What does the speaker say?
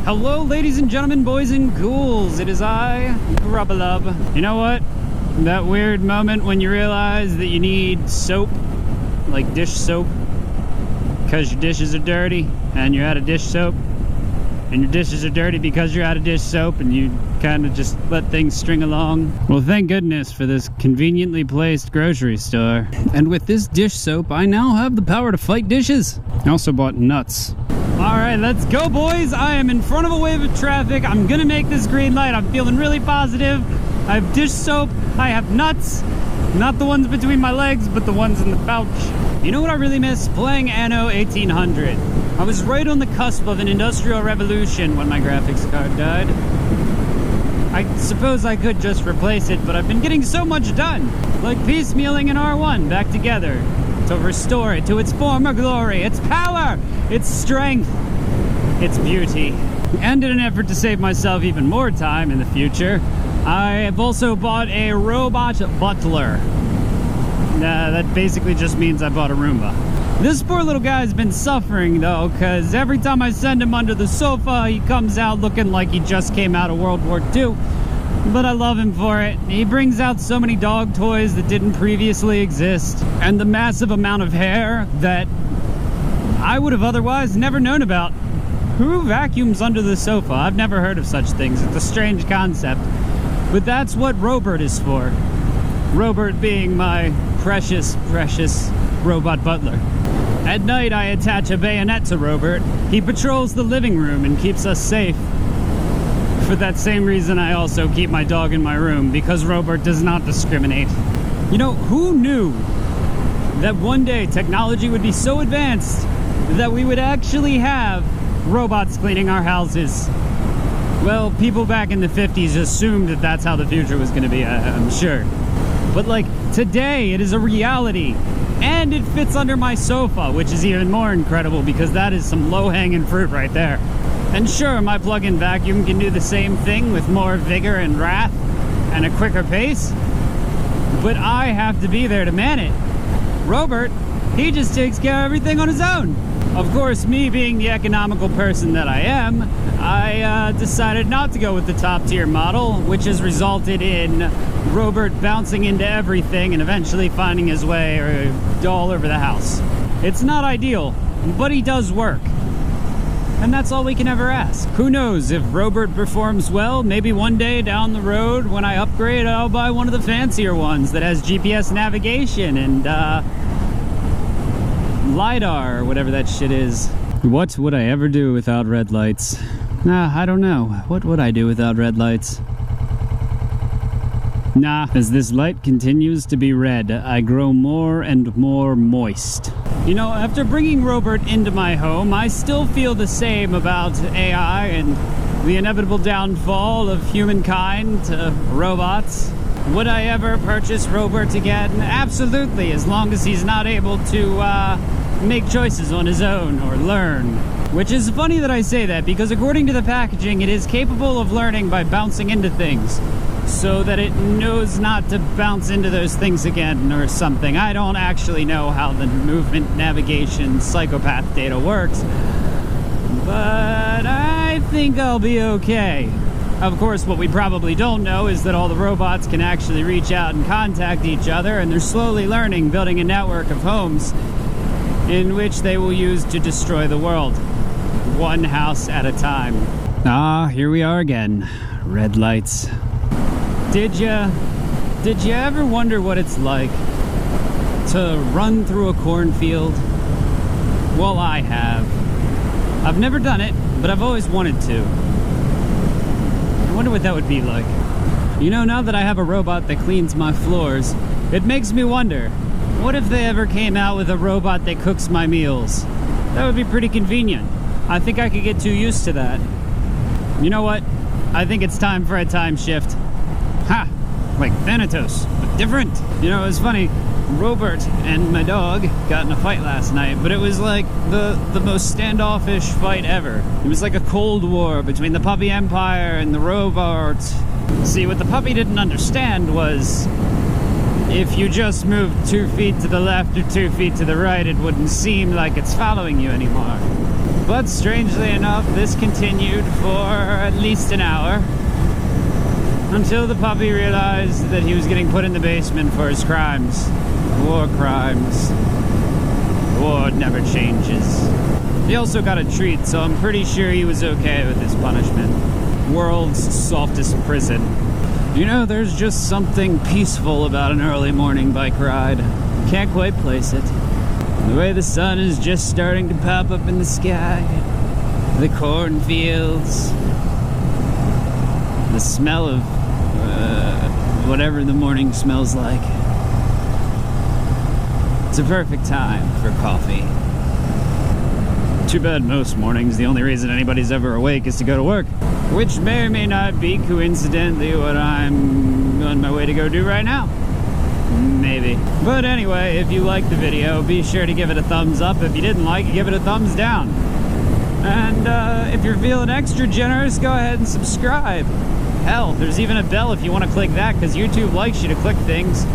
Hello, ladies and gentlemen, boys and ghouls. It is I, Grubalub. You know what? That weird moment when you realize that you need soap, like dish soap, because your dishes are dirty and you're out of dish soap, and your dishes are dirty because you're out of dish soap, and you kind of just let things string along. Well, thank goodness for this conveniently placed grocery store. And with this dish soap, I now have the power to fight dishes. I also bought nuts. All right, let's go, boys. I am in front of a wave of traffic. I'm gonna make this green light. I'm feeling really positive. I have dish soap, I have nuts, not the ones between my legs, but the ones in the pouch. You know what I really miss? Playing Anno 1800. I was right on the cusp of an industrial revolution when my graphics card died. I suppose I could just replace it, but I've been getting so much done, like piecemealing an R1 back together to restore it to its former glory, its power, its strength, its beauty. And in an effort to save myself even more time in the future, I have also bought a robot butler. That basically just means I bought a Roomba. This poor little guy's been suffering though, because every time I send him under the sofa, he comes out looking like he just came out of World War II. But I love him for it. He brings out so many dog toys that didn't previously exist, and the massive amount of hair that I would have otherwise never known about. Who vacuums under the sofa? I've never heard of such things. It's a strange concept. But that's what Robert is for. Robert being my precious, precious robot butler. At night, I attach a bayonet to Robert. He patrols the living room and keeps us safe. For that same reason, I also keep my dog in my room, because Robert does not discriminate. You know, who knew that one day technology would be so advanced that we would actually have robots cleaning our houses? Well, people back in the 50s assumed that that's how the future was going to be, I'm sure. But like, today it is a reality, and it fits under my sofa, which is even more incredible because that is some low-hanging fruit right there. And sure, my plug-in vacuum can do the same thing with more vigor and wrath and a quicker pace, but I have to be there to man it. Robert, he just takes care of everything on his own. Of course, me being the economical person that I am, I decided not to go with the top tier model, which has resulted in Robert bouncing into everything and eventually finding his way all over the house. It's not ideal, but he does work. And that's all we can ever ask. Who knows, if Robert performs well, maybe one day down the road when I upgrade, I'll buy one of the fancier ones that has GPS navigation and LiDAR, or whatever that shit is. What would I ever do without red lights? I don't know. What would I do without red lights? As this light continues to be red, I grow more and more moist. You know, after bringing Robert into my home, I still feel the same about AI and the inevitable downfall of humankind to robots. Would I ever purchase Robert again? Absolutely, as long as he's not able to make choices on his own or learn. Which is funny that I say that, because according to the packaging, it is capable of learning by bouncing into things, so that it knows not to bounce into those things again or something. I don't actually know how the movement navigation psychopath data works, but I think I'll be okay. Of course, what we probably don't know is that all the robots can actually reach out and contact each other, and they're slowly learning, building a network of homes in which they will use to destroy the world, one house at a time. Here we are again. Red lights. Did you ever wonder what it's like to run through a cornfield? Well, I have. I've never done it, but I've always wanted to. I wonder what that would be like. You know, now that I have a robot that cleans my floors, it makes me wonder, what if they ever came out with a robot that cooks my meals? That would be pretty convenient. I think I could get too used to that. You know what? I think it's time for a time shift. Ha! Like Thanatos, but different. You know, it was funny. Robert and my dog got in a fight last night, but it was like the most standoffish fight ever. It was like a cold war between the puppy empire and the robots. See, what the puppy didn't understand was if you just moved 2 feet to the left or 2 feet to the right, it wouldn't seem like it's following you anymore. But strangely enough, this continued for at least an hour, until the puppy realized that he was getting put in the basement for his crimes. War crimes. War never changes. He also got a treat, so I'm pretty sure he was okay with his punishment. World's softest prison. You know, there's just something peaceful about an early morning bike ride. Can't quite place it. The way the sun is just starting to pop up in the sky. The cornfields. The smell of whatever the morning smells like. It's a perfect time for coffee. Too bad most mornings the only reason anybody's ever awake is to go to work, which may or may not be coincidentally what I'm on my way to go do right now. Maybe. But anyway, if you liked the video, be sure to give it a thumbs up. If you didn't like it, give it a thumbs down. And if you're feeling extra generous, go ahead and subscribe. Hell, there's even a bell if you want to click that, because YouTube likes you to click things.